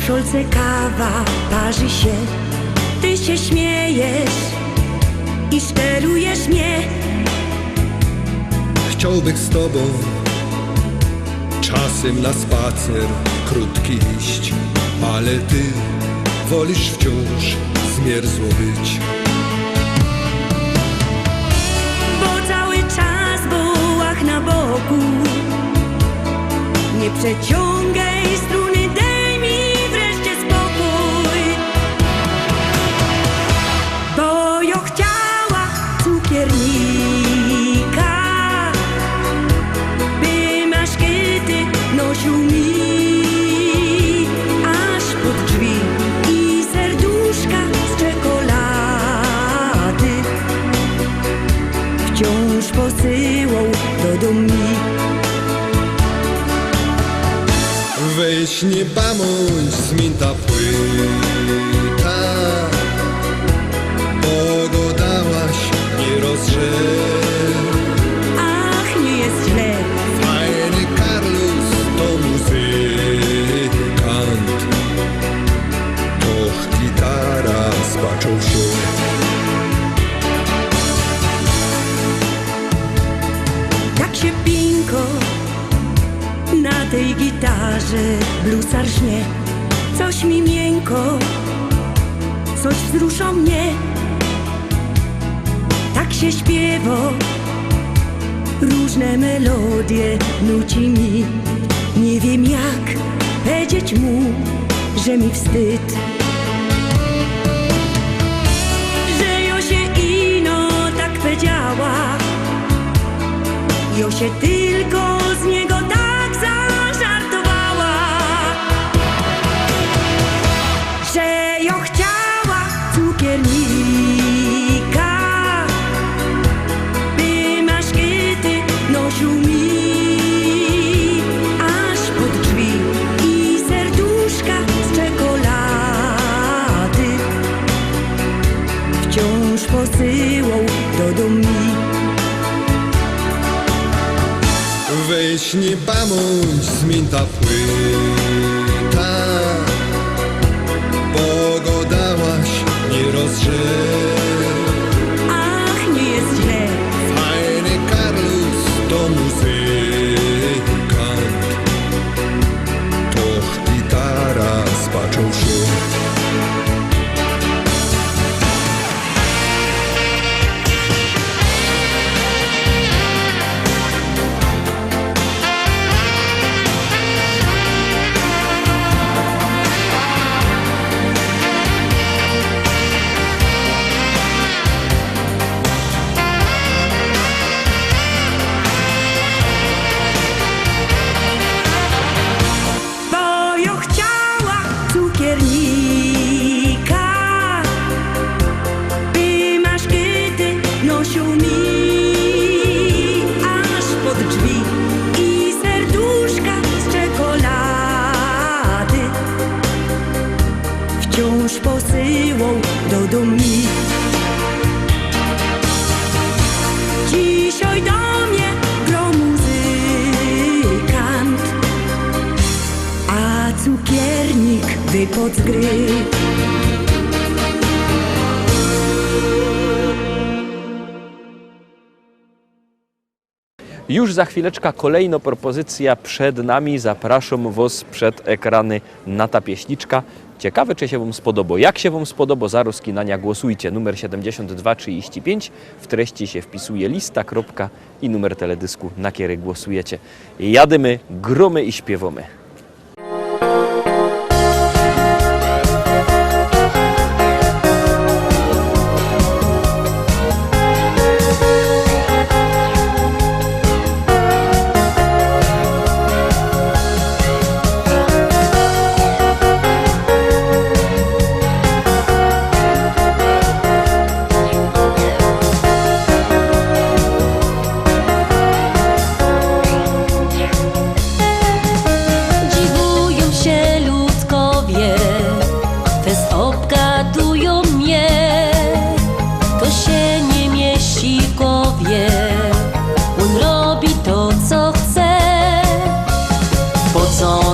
kiszolce kawa parzy się, ty się śmiejesz i sztelujesz mnie. Chciałbym z tobą czasem na spacer krótki iść, ale ty wolisz wciąż zmierzło być. Bo cały czas wołach na boku, nie przeciągaj struny, daj mi wreszcie spokój. Bo ja chciała cukiernika, by maszkety nosił mi aż pod drzwi i serduszka z czekolady wciąż posyłał do domu. Weź nie bądź zmięta płyta, bo go dałaś nie rozrze. Ach, nie jest źle. Fajny Carlos to muzykant, doch gitara spaczą się. Jak się pinko na tej gitarze bluesar żnie, coś mi miękko, coś wzrusza mnie. Tak się śpiewa, różne melodie nuci mi. Nie wiem jak powiedzieć mu, że mi wstyd, że ja się ino tak powiedziała. Ja się tylko z niego tak zażartowała, że ja chciała cukiernika, by maszkety nosił mi aż pod drzwi i serduszka z czekolady wciąż posyłał do domu. Weź nie bądź zmięta płyta, bo go dałaś nie rozrze. Ach, nie jest źle. Fajny Carlos to muzykant, doch gitara spaczą się. Wciąż posyłał do domu. Dzisiaj do mnie gro muzykant, a cukiernik wypadł z gry. Już za chwileczkę kolejna propozycja przed nami. Zapraszam Was przed ekrany na ta pieśniczka. Ciekawe, czy się Wam spodoba. Jak się Wam spodoba, zaraz kinania głosujcie. Numer 7235. W treści się wpisuje lista, kropka i numer teledysku, na który głosujecie. Jadymy, gromy i śpiewamy.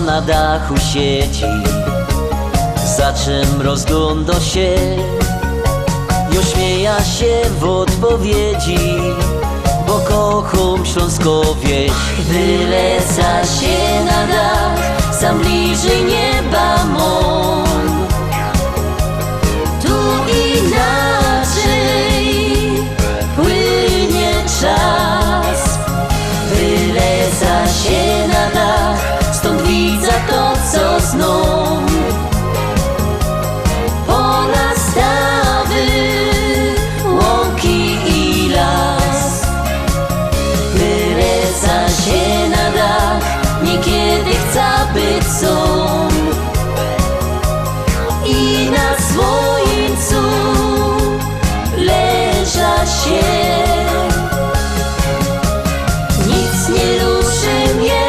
Na dachu siedzi płaczem rozgląda się i ośmieja się w odpowiedzi, bo kocham śląską wieś. Wyleca się na dach, sam bliżej nieba mą. Tu inaczej płynie czas. Wyleca się na dach, stąd widzę to, co sną. Ponastawy, łąki i las. Wyleca się na dach, niekiedy chce być są. I na słońcu leża się. Nic nie ruszy mnie,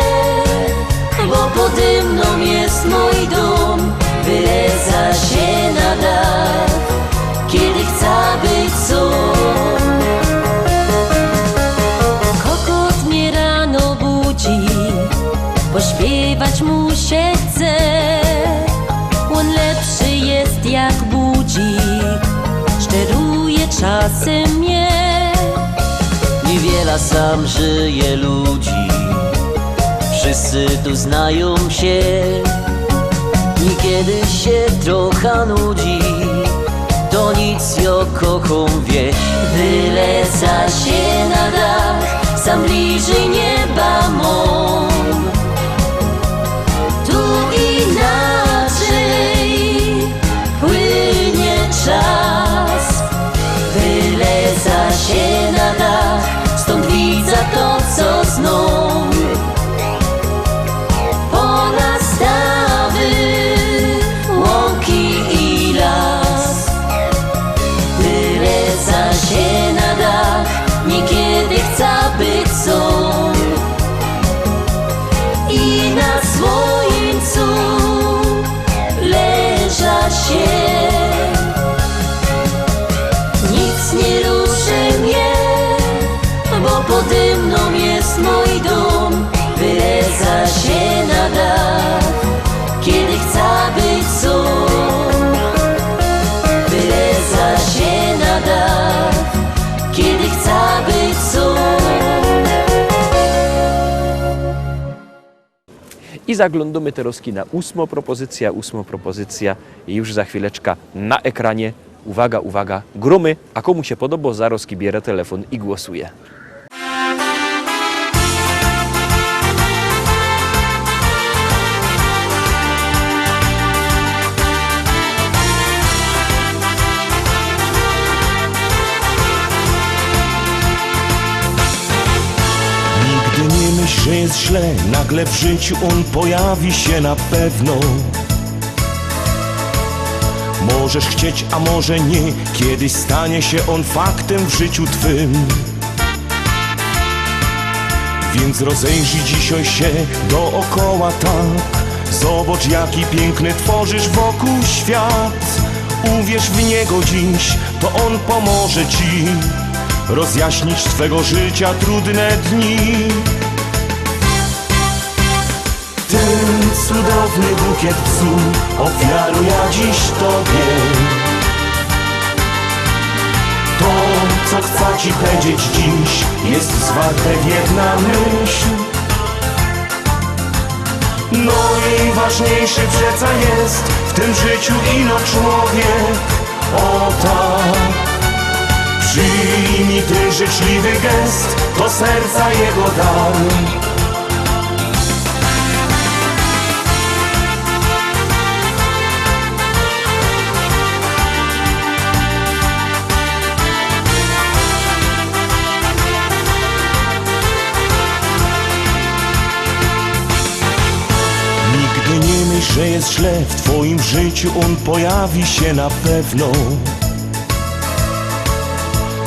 bo pode mną jest mój dom. Wyleca się na dach, kiedy chce być sam. Kokot mnie rano budzi, pośpiewać mu się chce. On lepszy jest jak budzik, szczeruje czasem mnie. Niewiele sam żyje ludzi, wszyscy tu znają się. Niekiedy się trochę nudzi, to nic, ja kocham wieś. Wyleca się na dach, sam bliżej nieba mą. Tu inaczej płynie czas. Wyleca się na dach, stąd widzę to, co sną. Ponastawy, łąki i las. Wyleca się na dach, niekiedy chce być są. I na słońcu leża się. Nic nie ruszy mnie, bo pode mną jest mój dom. Wyleca się na dach, kiedy chce być sam. Wyleca się na dach, kiedy chce być sam. I zaglądamy teraz na ósmą propozycja i już za chwileczkę na ekranie. Uwaga, uwaga, gromy, a komu się podoba, zaraz bierze telefon i głosuje. Nigdy nie myśl, że jest źle, nagle w życiu on pojawi się na pewno. Możesz chcieć, a może nie, kiedyś stanie się on faktem w życiu twym. Więc rozejrzyj dzisiaj się dookoła tak. Zobacz, jaki piękny tworzysz wokół świat. Uwierz w niego dziś, to on pomoże ci rozjaśnić twego życia trudne dni. Ten cudowny bukiet bzu ofiaruję dziś tobie. To, co chcę ci powiedzieć dziś, jest zwarte w jedna myśl. No i ważniejszy przeca jest w tym życiu ino człowiek. O tak, przyjmij ty życzliwy gest, to serca jego dar. Nigdy nie myśl, że jest źle, w twoim życiu on pojawi się na pewno.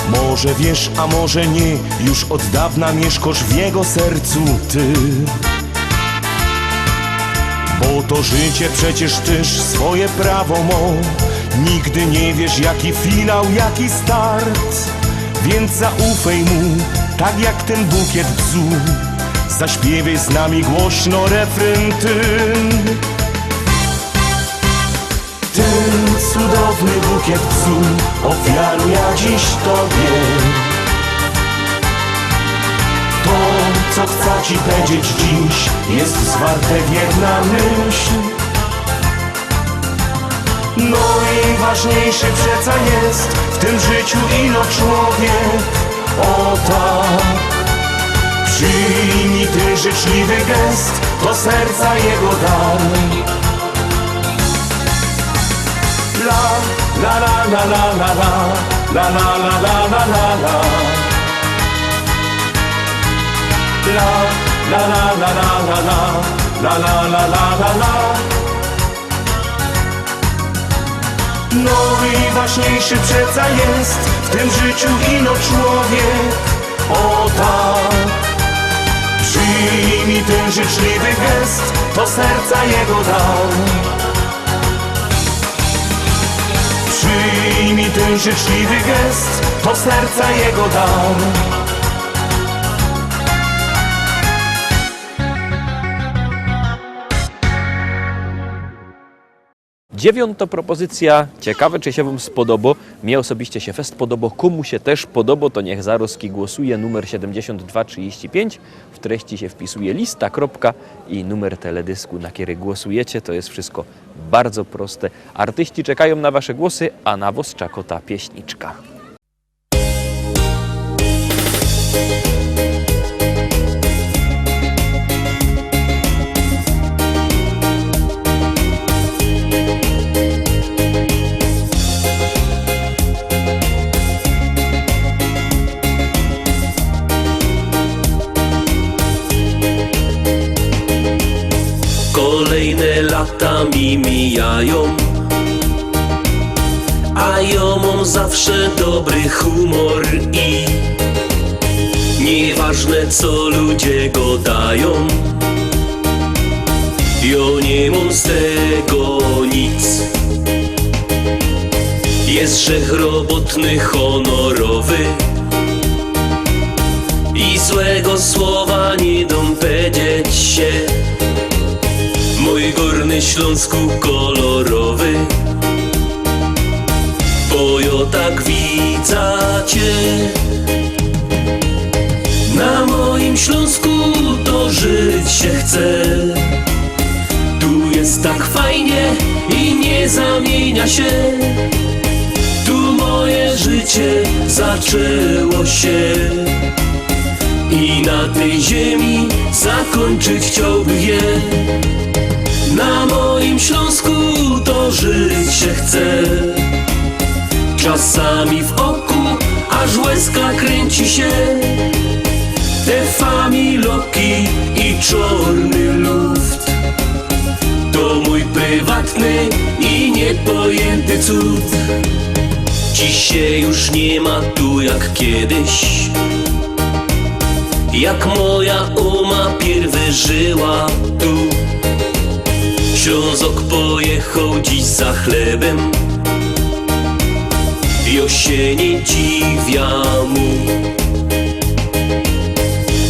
Może wiesz, a może nie, już od dawna mieszkasz w jego sercu ty. Bo to życie przecież tyż swoje prawo mo. Nigdy nie wiesz, jaki finał, jaki start. Więc zaufaj mu, tak jak ten bukiet bzu. Zaśpiewaj z nami głośno refren ty. Ten bukiet bzu ofiaruję dziś Tobie. To, co chcę Ci powiedzieć dziś, jest zwarte w jedna myśl. No i ważniejszy przeca jest w tym życiu ino człowiek. O tak, przyjmij ten życzliwy gest, to serca jego dar. La la la la la la la la la la la la la la. La la la la la la la la la la la la. No i ważniejszy przeca jest w tym życiu ino człowiek. O tak, przyjmij ten życzliwy gest, to serca jego dar. Przyjmij ten życzliwy gest, to serca jego dar. Dziewiąta propozycja. Ciekawe, czy się Wam spodoba. Mnie osobiście się fest podoba. Komu się też podoba, to niech Zaroski głosuje. Numer 7235. W treści się wpisuje lista, kropka i numer teledysku, na który głosujecie. To jest wszystko bardzo proste. Artyści czekają na Wasze głosy, a na was czeka ta pieśniczka. Kolejne lata mi mijają, a ja mam zawsze dobry humor i nieważne co ludzie gadają, ja nie mam z tego nic. Jest grzech robotny, honorowy i złego słowa nie dam powiedzieć się. Mój Górny Śląsku kolorowy, bo ja tak widzę Cię. Na moim Śląsku to żyć się chce. Tu jest tak fajnie i nie zamienia się. Tu moje życie zaczęło się i na tej ziemi zakończyć chciałbym je. Na moim Śląsku to żyć się chce. Czasami w oku aż łezka kręci się. Te familoki i czarny luft to mój prywatny i niepojęty cud. Dzisiaj już nie ma tu jak kiedyś, jak moja oma pierwy żyła tu. Ślązok pojechał dziś za chlebem, ja się nie dziwię mu,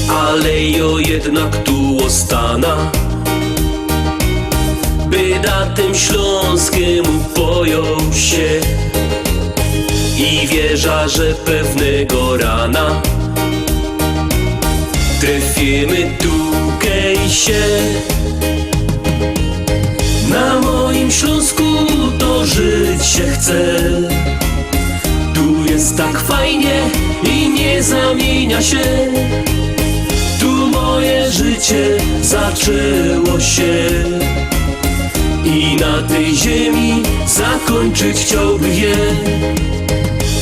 ale ja jednak tu ostana, by na tym Śląskiemu pojął się i wierza, że pewnego rana trafimy tukej się. Na moim Śląsku to żyć się chce. Tu jest tak fajnie i nie zamienia się. Tu moje życie zaczęło się i na tej ziemi zakończyć chciałbym je.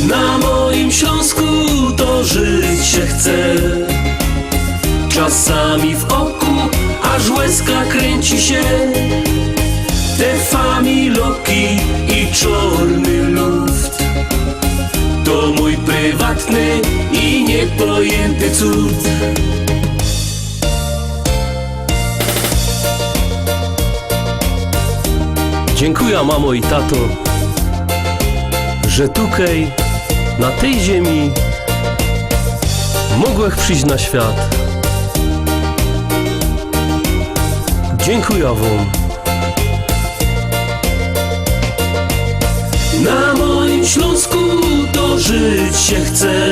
Na moim Śląsku to żyć się chce. Czasami w oku aż łezka kręci się. Te familoki i czarny luft to mój prywatny i niepojęty cud. Dziękuję mamo i tato, że tutaj, na tej ziemi mogłech przyjść na świat. Dziękuję wam. Na żyć się chce.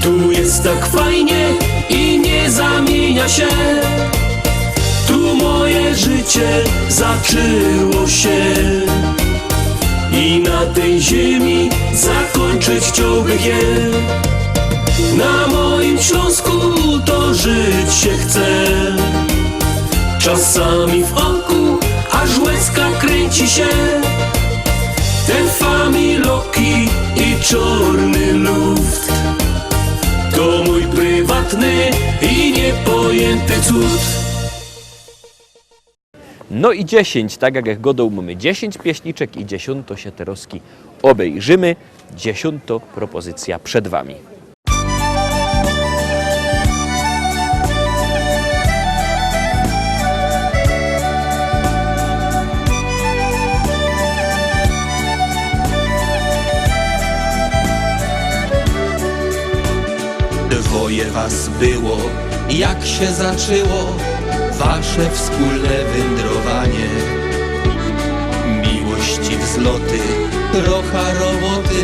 Tu jest tak fajnie i nie zamienia się. Tu moje życie zaczęło się. I na tej ziemi zakończyć chciałbym je. Na moim Śląsku to żyć się chce. Czasami w oku aż łezka kręci się. Te familoki i czarny luft to mój prywatny i niepojęty cud. No i 10, tak jak godą mamy 10 pieśniczek i 10 się teroski obejrzymy. 10 propozycja przed wami. Dwoje was było, jak się zaczęło wasze wspólne wędrowanie. Miłości wzloty, trochę roboty,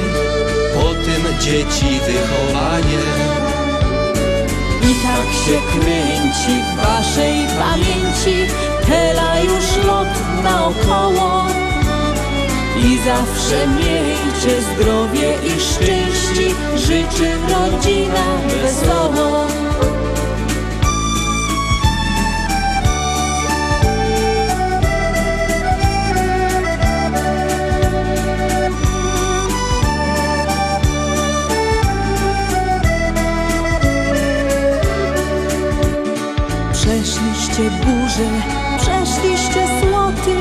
potem dzieci wychowanie. I tak się kręci w waszej pamięci tela już lot naokoło. I zawsze miejcie zdrowie i szczęście, życzy rodzina wesoło. Przeszliście burze, przeszliście słoty,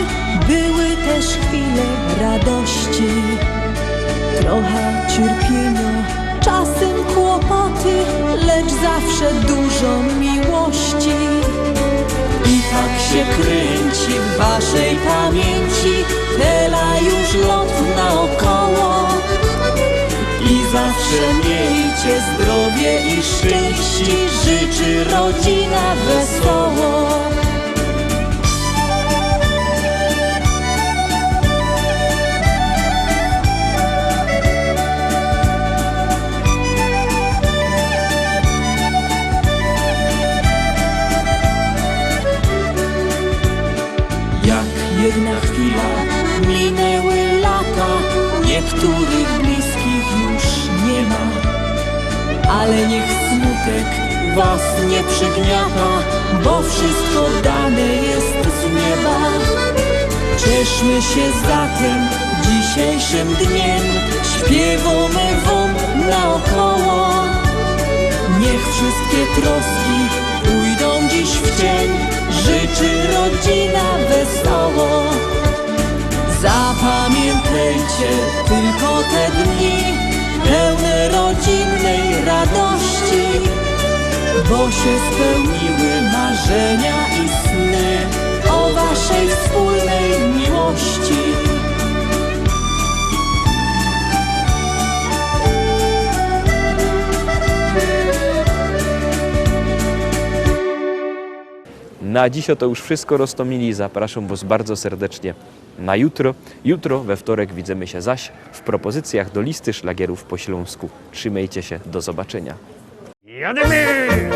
były też chwile radości. Trochę cierpienia, czasem kłopoty, lecz zawsze dużo miłości. I tak się kręci w waszej pamięci tela już lot naokoło. I zawsze miejcie zdrowie i szczęście, życzy rodzina wesoło. Jak jedna chwila minęły lata, niektórych bliskich już nie ma. Ale niech smutek was nie przygniata, bo wszystko dane jest z nieba. Cieszmy się zatem dzisiejszym dniem, śpiewamy wam naokoło. Niech wszystkie troski pójdą dziś w cień, życzy rodzina wesoło. Zapamiętajcie tylko te dni pełne rodzinnej radości, bo się spełniły marzenia i sny o waszej wspólnej miłości. Na dziś to już wszystko, roztomili. Zapraszam was bardzo serdecznie na jutro. Jutro, we wtorek, widzimy się zaś w propozycjach do listy szlagierów po śląsku. Trzymajcie się, do zobaczenia. Jademy!